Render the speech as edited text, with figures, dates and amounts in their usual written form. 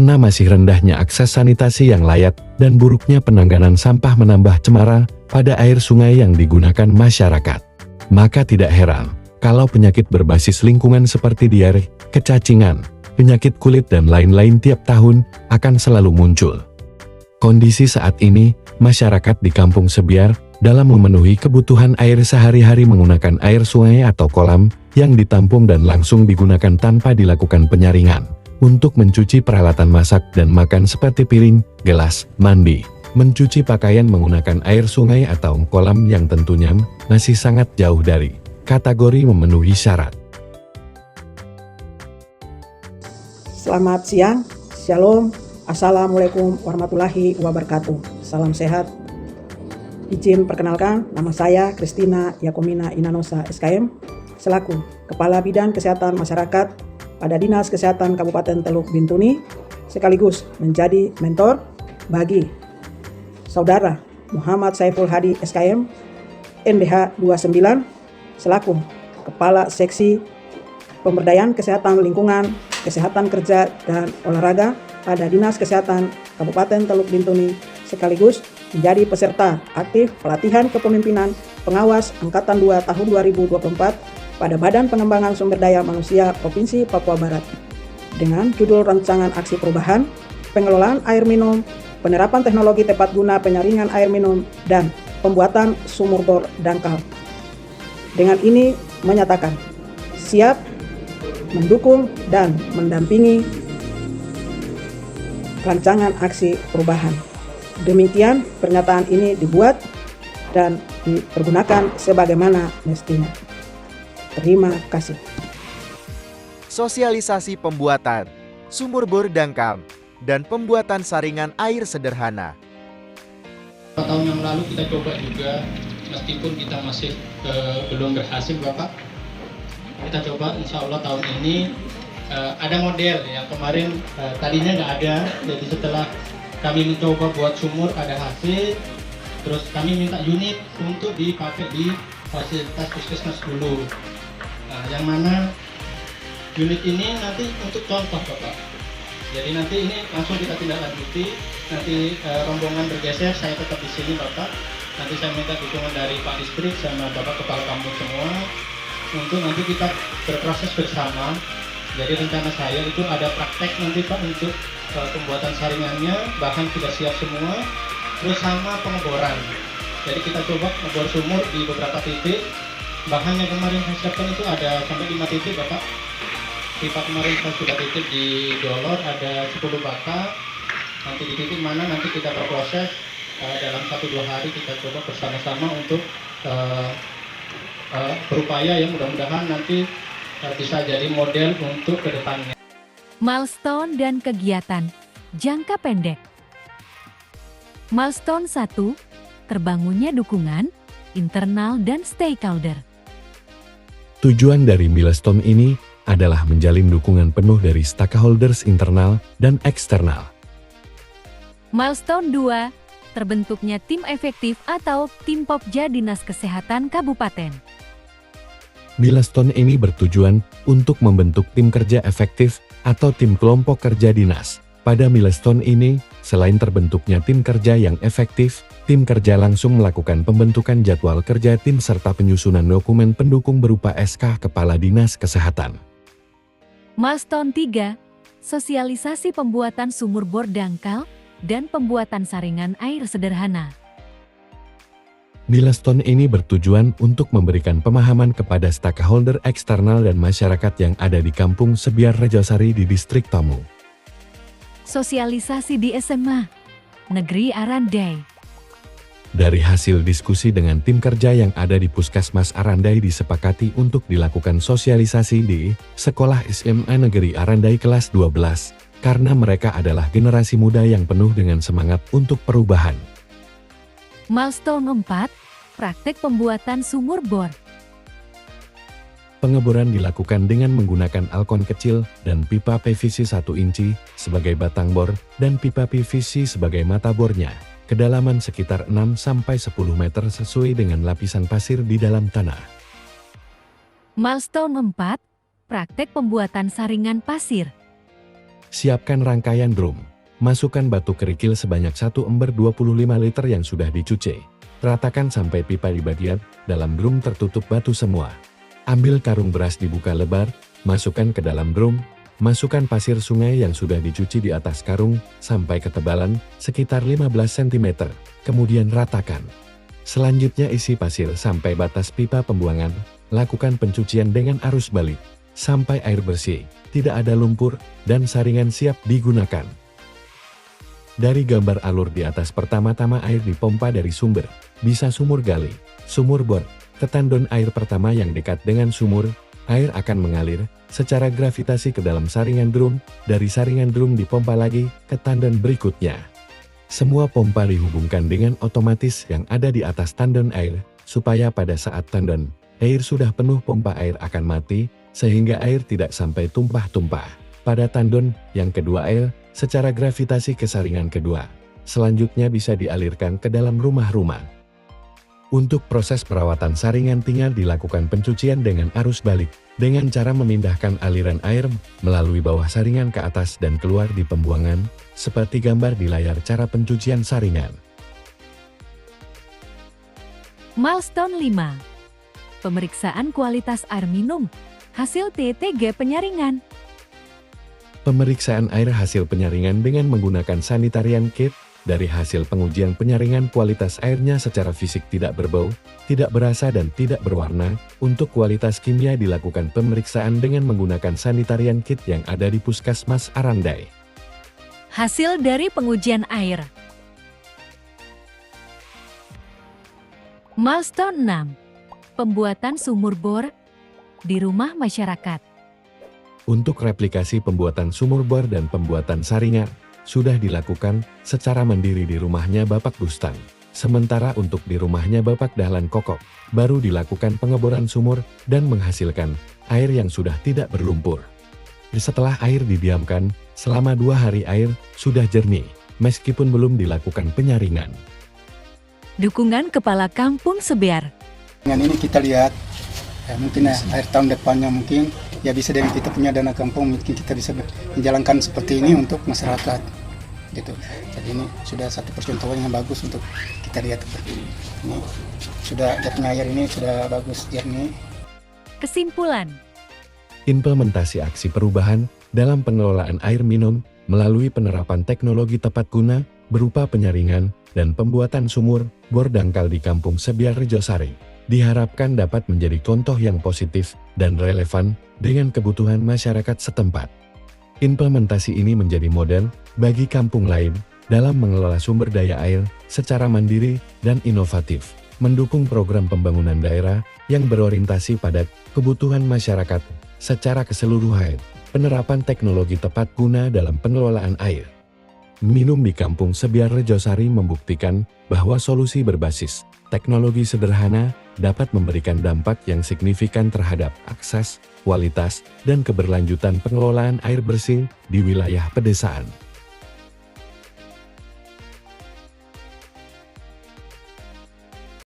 karena masih rendahnya akses sanitasi yang layak dan buruknya penanganan sampah menambah cemara pada air sungai yang digunakan masyarakat. Maka tidak heran kalau penyakit berbasis lingkungan seperti diare, kecacingan, penyakit kulit dan lain-lain tiap tahun akan selalu muncul. Kondisi saat ini, masyarakat di Kampung Sebiar dalam memenuhi kebutuhan air sehari-hari menggunakan air sungai atau kolam yang ditampung dan langsung digunakan tanpa dilakukan penyaringan untuk mencuci peralatan masak dan makan seperti piring, gelas, mandi, mencuci pakaian menggunakan air sungai atau kolam yang tentunya masih sangat jauh dari kategori memenuhi syarat. Selamat siang, Shalom, Assalamualaikum warahmatullahi wabarakatuh. Salam sehat. Izin perkenalkan, nama saya Kristina Yakomina Inanosa SKM, selaku Kepala Bidang Kesehatan Masyarakat pada Dinas Kesehatan Kabupaten Teluk Bintuni, sekaligus menjadi mentor bagi Saudara Muhammad Saiful Hadi SKM, NDH 29, selaku Kepala Seksi Pemberdayaan Kesehatan Lingkungan, Kesehatan Kerja dan Olahraga pada Dinas Kesehatan Kabupaten Teluk Bintuni, sekaligus menjadi peserta aktif pelatihan kepemimpinan pengawas Angkatan 2 tahun 2024 pada Badan Pengembangan Sumber Daya Manusia Provinsi Papua Barat dengan judul Rancangan Aksi Perubahan, Pengelolaan Air Minum, Penerapan Teknologi Tepat Guna Penyaringan Air Minum, dan Pembuatan Sumur Bor Dangkal. Dengan ini menyatakan siap mendukung dan mendampingi rancangan aksi perubahan. Demikian pernyataan ini dibuat dan dipergunakan sebagaimana mestinya. Terima kasih. Sosialisasi pembuatan sumur bor dangkal dan pembuatan saringan air sederhana. Tahun yang lalu kita coba juga, meskipun kita masih belum berhasil Bapak. Kita coba insya Allah tahun ini ada model yang kemarin tadinya nggak ada, jadi setelah kami mencoba buat sumur ada hasil, terus kami minta unit untuk dipakai di fasilitas puskesmas dulu. Nah, yang mana unit ini nanti untuk contoh Bapak. Jadi nanti ini langsung kita tindak lanjuti, nanti rombongan bergeser, saya tetap di sini Bapak. Nanti saya minta dukungan dari Pak Distrik sama Bapak Kepala Kampung semua untuk nanti kita berproses bersama. Jadi rencana saya itu ada praktek nanti Pak untuk pembuatan saringannya, bahkan sudah siap semua, terus sama pengeboran. Jadi kita coba ngebor sumur di beberapa titik, bahkan yang kemarin saya siapkan itu ada sampai 5 titik Bapak. Pipa kemarin saya sudah titip di Dolor ada 10 bata, nanti di titik mana nanti kita berproses dalam 1-2 hari kita coba bersama-sama untuk berupaya ya, mudah-mudahan nanti bisa jadi model untuk kedepannya. Milestone dan kegiatan jangka pendek. Milestone 1, terbangunnya dukungan internal dan stakeholder. Tujuan dari milestone ini adalah menjalin dukungan penuh dari stakeholders internal dan eksternal. Milestone 2, terbentuknya tim efektif atau tim Popja Dinas Kesehatan Kabupaten. Milestone ini bertujuan untuk membentuk tim kerja efektif atau tim kelompok kerja dinas. Pada milestone ini, selain terbentuknya tim kerja yang efektif, tim kerja langsung melakukan pembentukan jadwal kerja tim serta penyusunan dokumen pendukung berupa SK Kepala Dinas Kesehatan. Milestone 3, sosialisasi pembuatan sumur bor dangkal dan pembuatan saringan air sederhana. Milestone ini bertujuan untuk memberikan pemahaman kepada stakeholder eksternal dan masyarakat yang ada di Kampung Sebiar Rejosari di Distrik Tamu. Sosialisasi di SMA Negeri Arandai. Dari hasil diskusi dengan tim kerja yang ada di Puskesmas Arandai disepakati untuk dilakukan sosialisasi di Sekolah SMA Negeri Arandai kelas 12, karena mereka adalah generasi muda yang penuh dengan semangat untuk perubahan. Milestone 4, praktek pembuatan sumur bor. Pengeboran dilakukan dengan menggunakan alkon kecil dan pipa PVC 1 inci sebagai batang bor dan pipa PVC sebagai mata bornya, kedalaman sekitar 6-10 meter sesuai dengan lapisan pasir di dalam tanah. Milestone 4, praktek pembuatan saringan pasir. Siapkan rangkaian drum. Masukkan batu kerikil sebanyak 1 ember 25 liter yang sudah dicuci. Ratakan sampai pipa di bagian dalam drum tertutup batu semua. Ambil karung beras dibuka lebar, masukkan ke dalam drum. Masukkan pasir sungai yang sudah dicuci di atas karung sampai ketebalan sekitar 15 cm. Kemudian ratakan. Selanjutnya isi pasir sampai batas pipa pembuangan. Lakukan pencucian dengan arus balik sampai air bersih, tidak ada lumpur, dan saringan siap digunakan. Dari gambar alur di atas, pertama-tama air dipompa dari sumber, bisa sumur gali, sumur bor, ke tandon air pertama yang dekat dengan sumur. Air akan mengalir secara gravitasi ke dalam saringan drum, dari saringan drum dipompa lagi ke tandon berikutnya. Semua pompa dihubungkan dengan otomatis yang ada di atas tandon air, supaya pada saat tandon air sudah penuh pompa air akan mati, sehingga air tidak sampai tumpah-tumpah. Pada tandon yang kedua air secara gravitasi ke saringan kedua, selanjutnya bisa dialirkan ke dalam rumah-rumah. Untuk proses perawatan saringan tinggal dilakukan pencucian dengan arus balik, dengan cara memindahkan aliran air melalui bawah saringan ke atas dan keluar di pembuangan, seperti gambar di layar cara pencucian saringan. Milestone 5. Pemeriksaan kualitas air minum, hasil TTG penyaringan. Pemeriksaan air hasil penyaringan dengan menggunakan sanitarian kit. Dari hasil pengujian penyaringan, kualitas airnya secara fisik tidak berbau, tidak berasa dan tidak berwarna. Untuk kualitas kimia dilakukan pemeriksaan dengan menggunakan sanitarian kit yang ada di Puskesmas Arandai. Hasil dari pengujian air. Milestone 6. Pembuatan sumur bor di rumah masyarakat. Untuk replikasi pembuatan sumur bor dan pembuatan saringan, sudah dilakukan secara mandiri di rumahnya Bapak Bustang. Sementara untuk di rumahnya Bapak Dahlan Kokok, baru dilakukan pengeboran sumur dan menghasilkan air yang sudah tidak berlumpur. Setelah air didiamkan, selama 2 hari air sudah jernih, meskipun belum dilakukan penyaringan. Dukungan Kepala Kampung Sebiar. Dengan ini kita lihat, mungkin akhir tahun depannya mungkin ya bisa dengan kita punya dana kampung, mungkin kita bisa menjalankan seperti ini untuk masyarakat gitu. Jadi ini sudah satu percontohan yang bagus untuk kita lihat seperti ini. Ini sudah jatuhnya air ini sudah bagus jernih. Kesimpulan. Implementasi aksi perubahan dalam pengelolaan air minum melalui penerapan teknologi tepat guna berupa penyaringan dan pembuatan sumur bor dangkal di Kampung Sebiar Rejosari diharapkan dapat menjadi contoh yang positif dan relevan dengan kebutuhan masyarakat setempat. Implementasi ini menjadi model bagi kampung lain dalam mengelola sumber daya air secara mandiri dan inovatif, mendukung program pembangunan daerah yang berorientasi pada kebutuhan masyarakat secara keseluruhan, penerapan teknologi tepat guna dalam pengelolaan air minum di Kampung Sebiar Rejosari membuktikan bahwa solusi berbasis teknologi sederhana dapat memberikan dampak yang signifikan terhadap akses, kualitas, dan keberlanjutan pengelolaan air bersih di wilayah pedesaan.